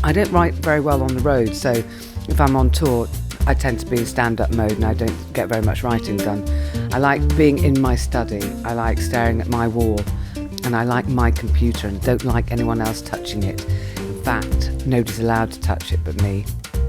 I don't write very well on the road, so if I'm on tour, I tend to be in stand-up mode and I don't get very much writing done. I like being in my study, I like staring at my wall, and I like my computer and don't like anyone else touching it. In fact, nobody's allowed to touch it but me.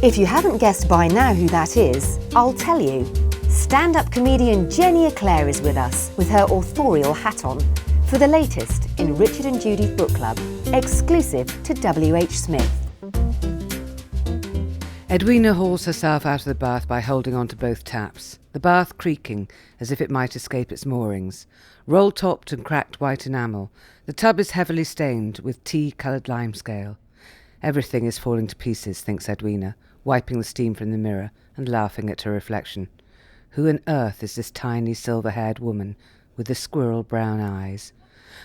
If you haven't guessed by now who that is, I'll tell you. Stand-up comedian Jenny Eclair is with us with her authorial hat on for the latest in Richard and Judy's book club, exclusive to W.H. Smith. Edwina hauls herself out of the bath by holding on to both taps, the bath creaking as if it might escape its moorings. Roll-topped and cracked white enamel, the tub is heavily stained with tea-coloured limescale. Everything is falling to pieces, thinks Edwina, wiping the steam from the mirror and laughing at her reflection. Who on earth is this tiny silver-haired woman with the squirrel-brown eyes?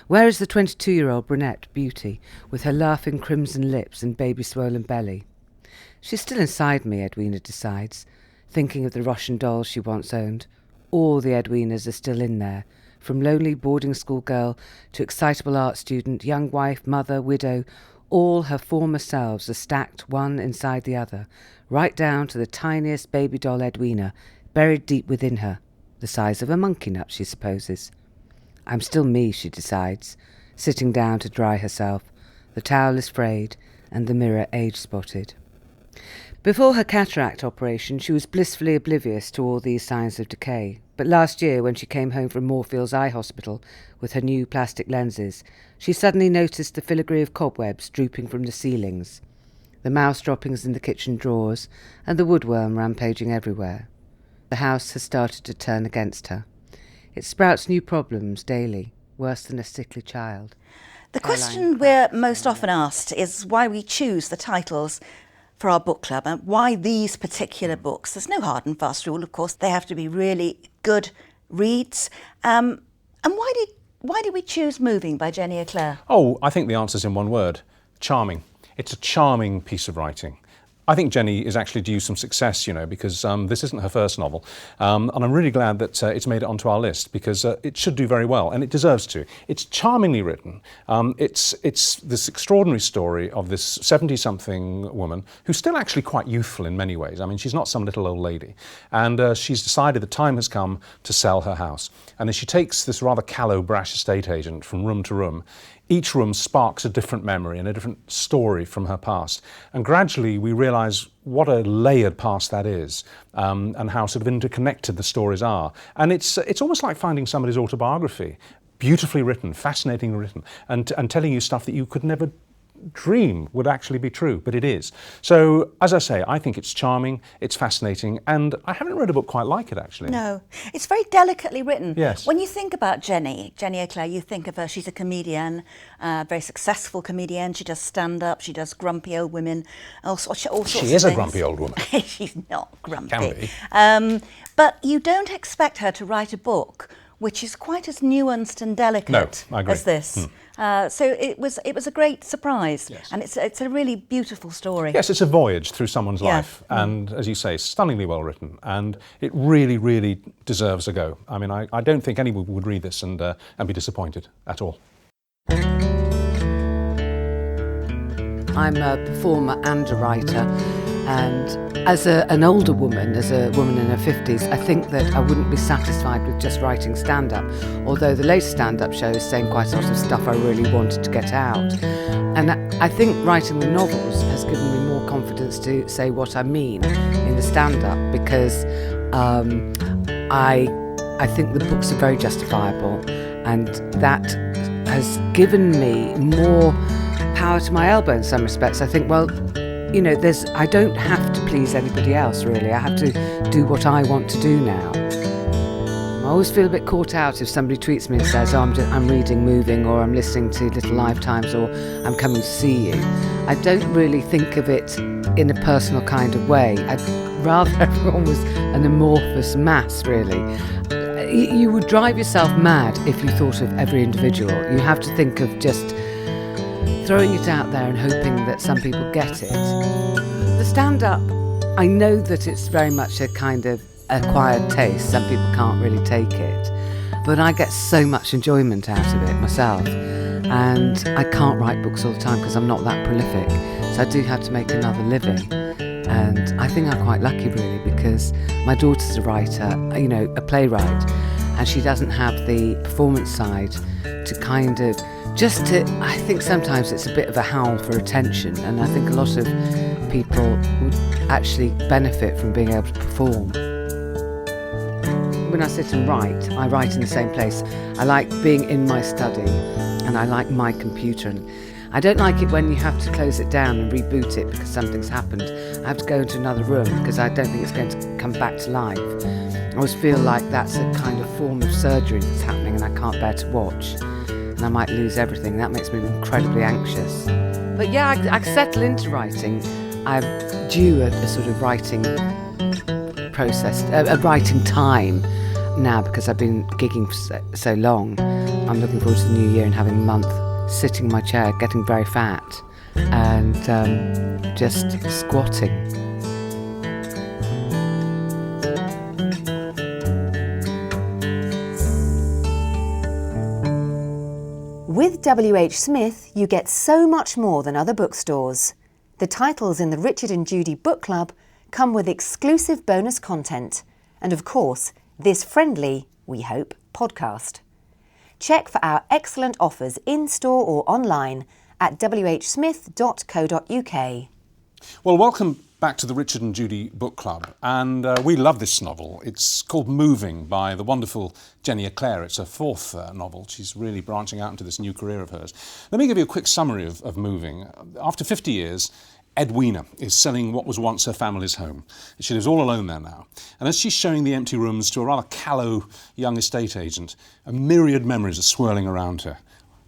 Where is the 22-year-old brunette beauty with her laughing crimson lips and baby-swollen belly? She's still inside me, Edwina decides, thinking of the Russian dolls she once owned. All the Edwinas are still in there, from lonely boarding school girl to excitable art student, young wife, mother, widow. All her former selves are stacked one inside the other, right down to the tiniest baby doll Edwina, buried deep within her, the size of a monkey nut, she supposes. I'm still me, she decides, sitting down to dry herself. The towel is frayed and the mirror age-spotted. Before her cataract operation, she was blissfully oblivious to all these signs of decay. But last year, when she came home from Moorfields Eye Hospital with her new plastic lenses, she suddenly noticed the filigree of cobwebs drooping from the ceilings, the mouse droppings in the kitchen drawers, and the woodworm rampaging everywhere. The house has started to turn against her. It sprouts new problems daily, worse than a sickly child. The question we're most often asked is why we choose the titles for our book club and why these particular books. There's no hard and fast rule, of course. They have to be really good reads. And why did we choose Moving by Jenny Eclair? Oh, I think the answer's in one word: charming. It's a charming piece of writing. I think Jenny is actually due some success, because this isn't her first novel. And I'm really glad that it's made it onto our list because it should do very well, and it deserves to. It's charmingly written. It's this extraordinary story of this 70-something woman who's still actually quite youthful in many ways. I mean, she's not some little old lady. And she's decided the time has come to sell her house. And as she takes this rather callow, brash estate agent from room to room, each room sparks a different memory and a different story from her past. And gradually we realise what a layered past that is, and how sort of interconnected the stories are. And it's almost like finding somebody's autobiography, beautifully written, fascinatingly written, and telling you stuff that you could never dream would actually be true, but it is. So, as I say, I think it's charming, it's fascinating, and I haven't read a book quite like it, actually. No, it's very delicately written. Yes. When you think about Jenny Eclair, you think of her, she's a comedian, very successful comedian. She does stand-up, she does grumpy old women, all sorts of things. She is a grumpy old woman. She's not grumpy. Can be. But you don't expect her to write a book which is quite as nuanced and delicate as this. So it was a great surprise, yes. And it's a really beautiful story. Yes, it's a voyage through someone's life, and as you say, stunningly well written, and it really, really deserves a go. I mean, I don't think anyone would read this and be disappointed at all. I'm a performer and a writer, and as an older woman, as a woman in her 50s, I think that I wouldn't be satisfied with just writing stand-up, although the latest stand-up show is saying quite a lot of stuff I really wanted to get out. And I think writing the novels has given me more confidence to say what I mean in the stand-up, because I think the books are very justifiable, and that has given me more power to my elbow in some respects. I think, well, I don't have to please anybody else, really. I have to do what I want to do now. I always feel a bit caught out if somebody tweets me and says, I'm reading Moving, or I'm listening to Little Lifetimes, or I'm coming to see you. I don't really think of it in a personal kind of way. I'd rather everyone was an amorphous mass, really. You would drive yourself mad if you thought of every individual. You have to think of just throwing it out there and hoping that some people get it. The stand-up, I know that it's very much a kind of acquired taste. Some people can't really take it. But I get so much enjoyment out of it myself. and I can't write books all the time because I'm not that prolific, so I do have to make another living. And I think I'm quite lucky really, because my daughter's a writer, you know, a playwright, and she doesn't have the performance side to kind of I think sometimes it's a bit of a howl for attention, and I think a lot of people would actually benefit from being able to perform. When I sit and write, I write in the same place. I like being in my study, and I like my computer. And I don't like it when you have to close it down and reboot it because something's happened. I have to go into another room because I don't think it's going to come back to life. I always feel like that's a kind of form of surgery that's happening, and I can't bear to watch. And I might lose everything. That makes me incredibly anxious. But yeah, I settle into writing. I'm due a sort of writing process, a writing time now, because I've been gigging for so long. I'm looking forward to the new year and having a month sitting in my chair, getting very fat, and just squatting. With W.H. Smith, you get so much more than other bookstores. The titles in the Richard and Judy Book Club come with exclusive bonus content, and of course, this friendly, we hope, podcast. Check for our excellent offers in-store or online at whsmith.co.uk. Well, welcome back to the Richard and Judy Book Club, and we love this novel. It's called Moving by the wonderful Jenny Eclair. It's her fourth novel. She's really branching out into this new career of hers. Let me give you a quick summary of Moving. After 50 years, Edwina is selling what was once her family's home. She lives all alone there now. And as she's showing the empty rooms to a rather callow young estate agent, a myriad memories are swirling around her.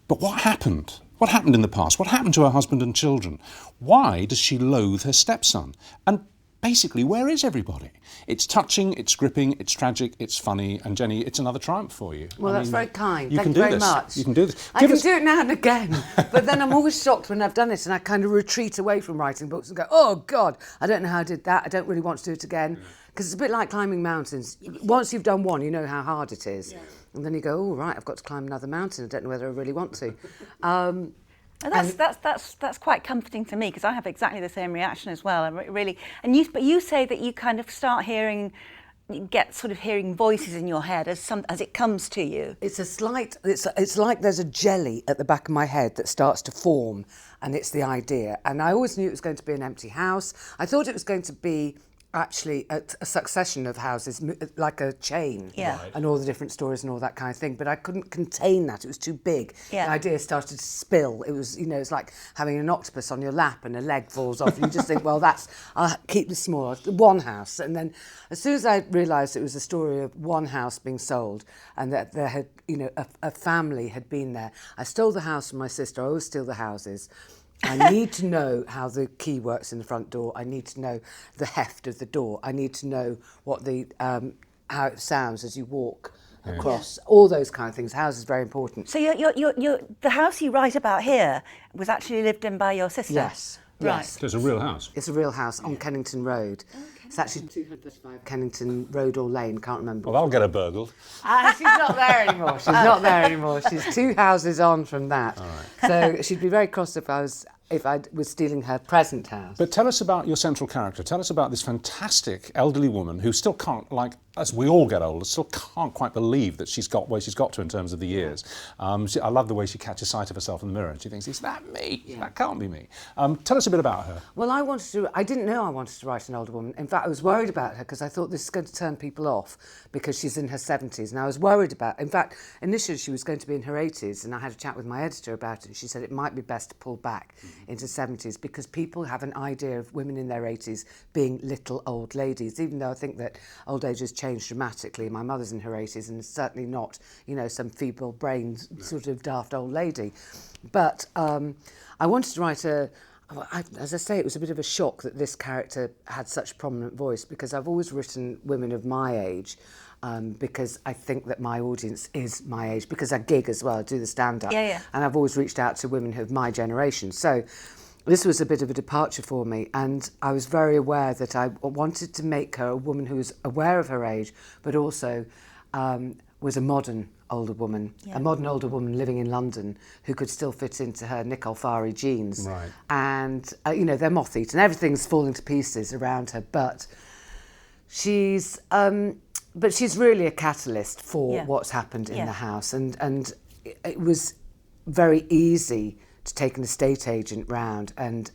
But what happened? What happened in the past? What happened to her husband and children? Why does she loathe her stepson? And basically, where is everybody? It's touching, it's gripping, it's tragic, it's funny, and Jenny, it's another triumph for you. Well, that's very kind. You Thank can you do very this. much. You can do this. I can do it now and again, but then I'm always shocked when I've done it, and I kind of retreat away from writing books and go, oh God, I don't know how I did that. I don't really want to do it again. Because it's a bit like climbing mountains. Once you've done one, you know how hard it is. Yeah. And then you go, oh, right, I've got to climb another mountain. I don't know whether I really want to. And that's quite comforting to me, because I have exactly the same reaction as well. But you say that you kind of start hearing voices in your head as it comes to you. It's like there's a jelly at the back of my head that starts to form, and it's the idea. And I always knew it was going to be an empty house. I thought it was going to be actually a succession of houses, like a chain, and all the different stories and all that kind of thing. But I couldn't contain that; it was too big. Yeah. The idea started to spill. It was, it's like having an octopus on your lap and a leg falls off. And you just think, well, I'll keep this small. One house, and then as soon as I realised it was a story of one house being sold, and that there had, a family had been there, I stole the house from my sister. I always steal the houses. I need to know how the key works in the front door. I need to know the heft of the door. I need to know what how it sounds as you walk across. All those kind of things. House is very important. So the house you write about here was actually lived in by your sister? Yes. Right. Yes. So it's a real house? It's a real house on Kennington Road. Okay. It's actually 235 Kennington Road or Lane, can't remember. Well, I'll get her burgled. She's not there anymore. She's not there anymore. She's 2 houses on from that. All right. So she'd be very cross if I was stealing her present house. But tell us about your central character. Tell us about this fantastic elderly woman who still can't, as we all get older, still can't quite believe that she's got where she's got to in terms of the years. I love the way she catches sight of herself in the mirror and she thinks, is that me? Yeah. That can't be me. Tell us a bit about her. Well, I didn't know I wanted to write an older woman. In fact, I was worried about her because I thought this is going to turn people off because she's in her 70s. And I was worried in fact, initially she was going to be in her 80s, and I had a chat with my editor about it, and she said it might be best to pull back into 70s because people have an idea of women in their 80s being little old ladies, even though I think that old age has changed dramatically. My mother's in her 80s and is certainly not, some feeble-brained sort of daft old lady. But I wanted to write as I say, it was a bit of a shock that this character had such prominent voice, because I've always written women of my age, because I think that my audience is my age, because I gig as well, I do the stand-up, and I've always reached out to women of my generation. So this was a bit of a departure for me, and I was very aware that I wanted to make her a woman who was aware of her age, but also was a modern older woman, a modern older woman living in London who could still fit into her Nick Alfari jeans. Right. And, they're moth-eaten. Everything's falling to pieces around her, but she's really a catalyst for what's happened in the house. And it was very easy to take an estate agent round and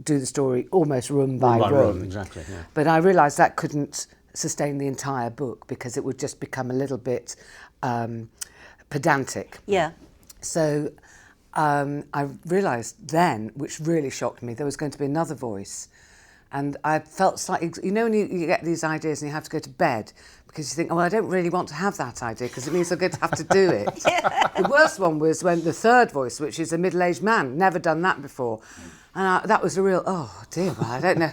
do the story almost room by room. Exactly, yeah. But I realised that couldn't sustain the entire book because it would just become a little bit pedantic. Yeah. So I realised then, which really shocked me, there was going to be another voice. And I felt slightly, when you get these ideas and you have to go to bed because you think, I don't really want to have that idea because it means I'm going to have to do it. The worst one was when the third voice, which is a middle-aged man, never done that before. And that was a real, oh dear, well, I don't know.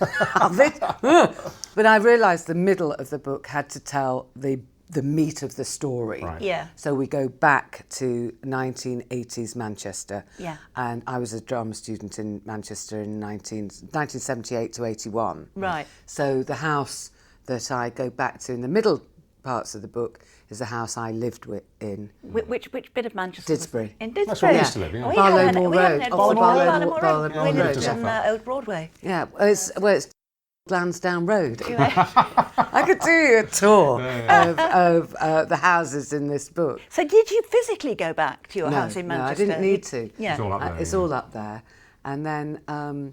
But I realised the middle of the book had to tell the meat of the story. Right. Yeah. So we go back to 1980s Manchester. Yeah. And I was a drama student in Manchester in 1978 to 81. Right. So the house that I go back to in the middle parts of the book is the house I lived in. Which bit of Manchester? Didsbury. In Didsbury. That's where we used to live, yeah. Barlow Moor Road. Barlow Road. We lived on Old Broadway. Yeah, it's Lansdowne Road. I could do you a tour of the houses in this book. So did you physically go back to your house in Manchester? No, I didn't need to. Yeah. It's all up there. It's all up there. And then...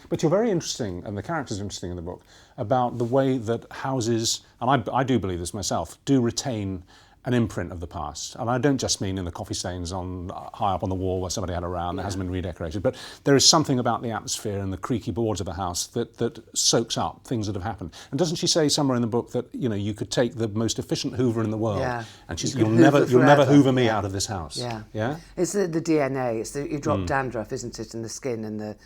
But you're very interesting, and the character's interesting in the book, about the way that houses, and I do believe this myself, do retain an imprint of the past. And I don't just mean in the coffee stains on high up on the wall where somebody had a row and that hasn't been redecorated, but there is something about the atmosphere and the creaky boards of the house that soaks up things that have happened. And doesn't she say somewhere in the book that you could take the most efficient Hoover in the world and she's you'll never Hoover me out of this house. Yeah. It's the DNA. It's you drop dandruff, isn't it, in the skin and the.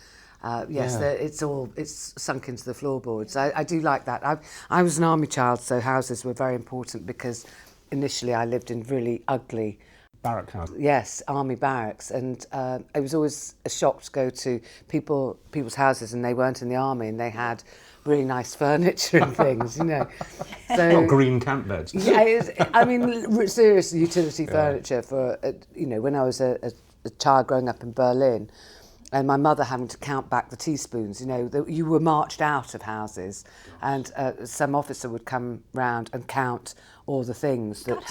It's sunk into the floorboards. I do like that. I was an army child, so houses were very important because initially I lived in really ugly barrack house. Yes, army barracks, and it was always a shock to go to people's houses and they weren't in the army and they had really nice furniture and things, So green camp beds. Yeah, serious utility furniture for when I was a child growing up in Berlin. And my mother having to count back the teaspoons, you were marched out of houses and some officer would come round and count all the things that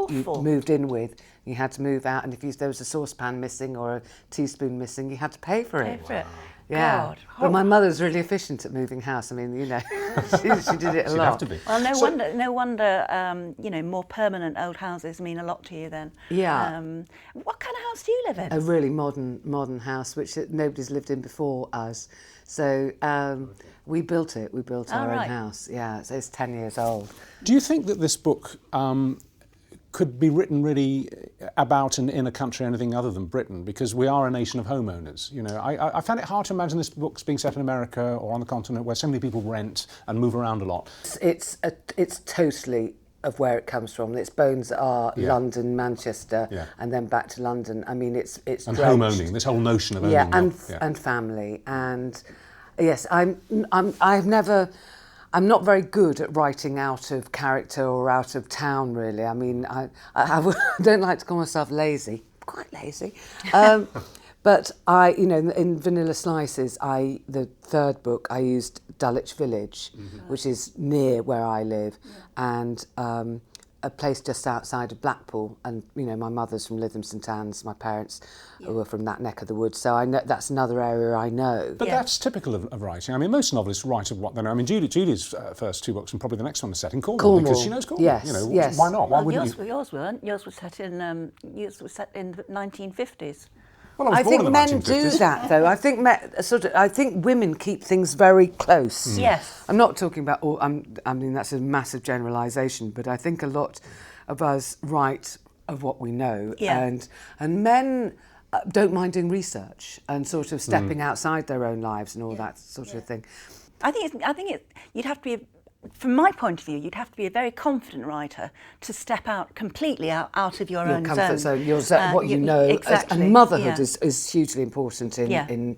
you moved in with. You had to move out, and if there was a saucepan missing or a teaspoon missing, you had to pay for it. Yeah, God. But my mother's really efficient at moving house. I mean, she did it a She'd lot. have to be. Well, no wonder. More permanent old houses mean a lot to you then. Yeah. What kind of house do you live in? A really modern house, which nobody's lived in before us. So we built it. We built our own house. Yeah, so it's 10 years old. Do you think that this book could be written really about in a country anything other than Britain, because we are a nation of homeowners? I found it hard to imagine this book's being set in America or on the continent where so many people rent and move around a lot. It's totally of where it comes from. Its bones are London, Manchester, and then back to London. I mean, it's and home owning. This whole notion of owning. And family. And yes, I'm not very good at writing out of character or out of town, really. I mean, I don't like to call myself lazy. I'm quite lazy. But in Vanilla Slices, the third book, I used Dulwich Village, which is near where I live, and a place just outside of Blackpool. And, my mother's from Lytham St Anne's, my parents were from that neck of the woods, so I know that's another area I know. But that's typical of writing. I mean, most novelists write of what they know. I mean, Judy's first two books and probably the next one is set in Cornwall. Because she knows Cornwall. Yes. Why not? Why wouldn't you? Yours weren't. Yours was set in the 1950s. Well, I think men do that, though. I think women keep things very close. Yes. I'm not talking about all. I mean, that's a massive generalisation, but I think a lot of us write of what we know, and men don't mind doing research and sort of stepping outside their own lives and all that sort of thing. I think you'd have to be. From my point of view, you'd have to be a very confident writer to step out completely out of your own comfort zone. Your zone, what you know. Exactly. And motherhood is hugely important in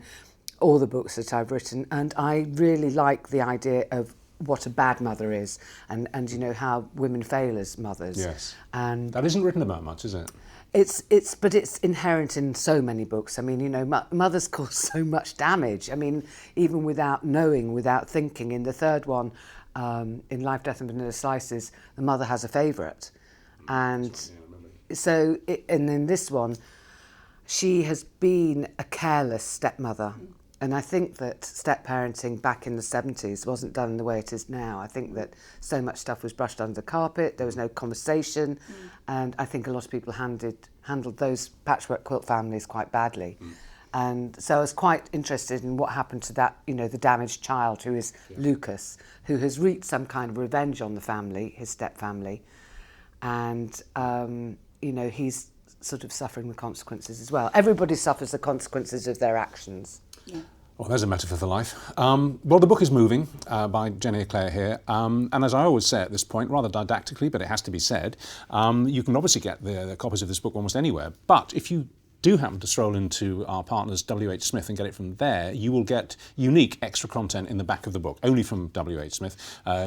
all the books that I've written. And I really like the idea of what a bad mother is and how women fail as mothers. Yes. And that isn't written about much, is it? But it's inherent in so many books. I mean, you know, mothers cause so much damage. I mean, even without knowing, without thinking. In the third one, in Life, Death and Vanilla Slices, the mother has a favourite. And so, and in this one, she has been a careless stepmother. And I think that step-parenting back in the 70s wasn't done in the way it is now. I think that so much stuff was brushed under the carpet, there was no conversation, and I think a lot of people handled those patchwork quilt families quite badly. And so I was quite interested in what happened to that, you know, the damaged child who is Lucas, who has wreaked some kind of revenge on the family, his step-family, and, you know, he's sort of suffering the consequences as well. Everybody suffers the consequences of their actions. Yeah. Well, there's a metaphor for life. Well, the book is Moving by Judy Clair here. And as I always say at this point, rather didactically, but it has to be said, you can obviously get the copies of this book almost anywhere. But if you do happen to stroll into our partners WH Smith and get it from there, you will get unique extra content in the back of the book, only from WH Smith.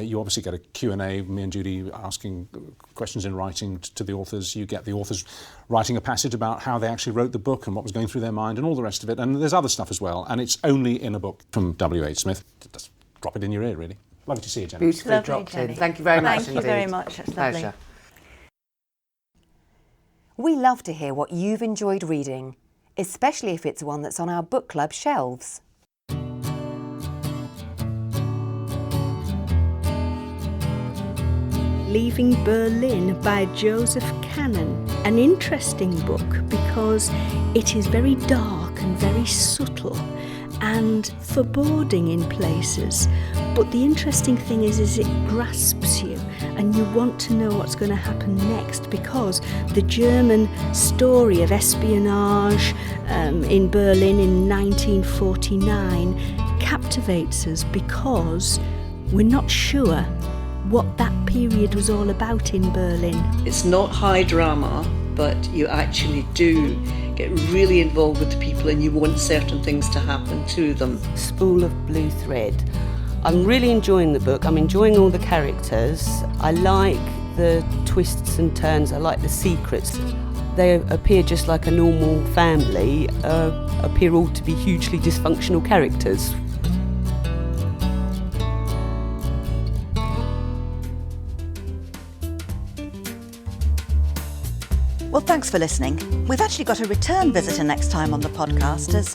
You obviously get a Q&A, me and Judy asking questions in writing to the authors. You get the authors writing a passage about how they actually wrote the book and what was going through their mind and all the rest of it. And there's other stuff as well. And it's only in a book from WH Smith. Just drop it in your ear, really. Lovely to see you, Jenny. Beautifully Lovely, dropped Jenny. in. Thank you very much indeed. Thank you very much. It's lovely. Pleasure. We love to hear what you've enjoyed reading, especially if it's one that's on our book club shelves. Leaving Berlin by Joseph Cannon. An interesting book because it is very dark and very subtle and foreboding in places. But the interesting thing is it grasps you and you want to know what's going to happen next, because the German story of espionage in Berlin in 1949 captivates us because we're not sure what that period was all about in Berlin. It's not high drama, but you actually do get really involved with the people and you want certain things to happen to them. Spool of blue thread. I'm really enjoying the book. I'm enjoying all the characters. I like the twists and turns. I like the secrets. They appear just like a normal family, appear all to be hugely dysfunctional characters. Well, thanks for listening. We've actually got a return visitor next time on the podcast, as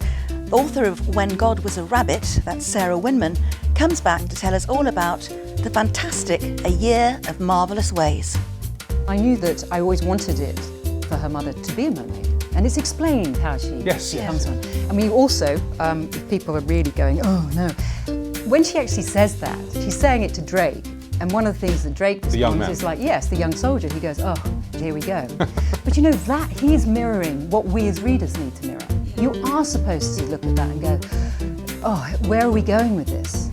author of When God Was a Rabbit, that's Sarah Winman, comes back to tell us all about the fantastic A Year of Marvellous Ways. I knew that I always wanted it for her mother to be a mermaid, and it's explained how she comes on. And we also, if people are really going, oh no, when she actually says that, she's saying it to Drake. And one of the things that Drake responds is like, yes, the young soldier. He goes, oh, here we go. But you know, that he is mirroring what we as readers need to mirror. You are supposed to look at that and go, oh, where are we going with this?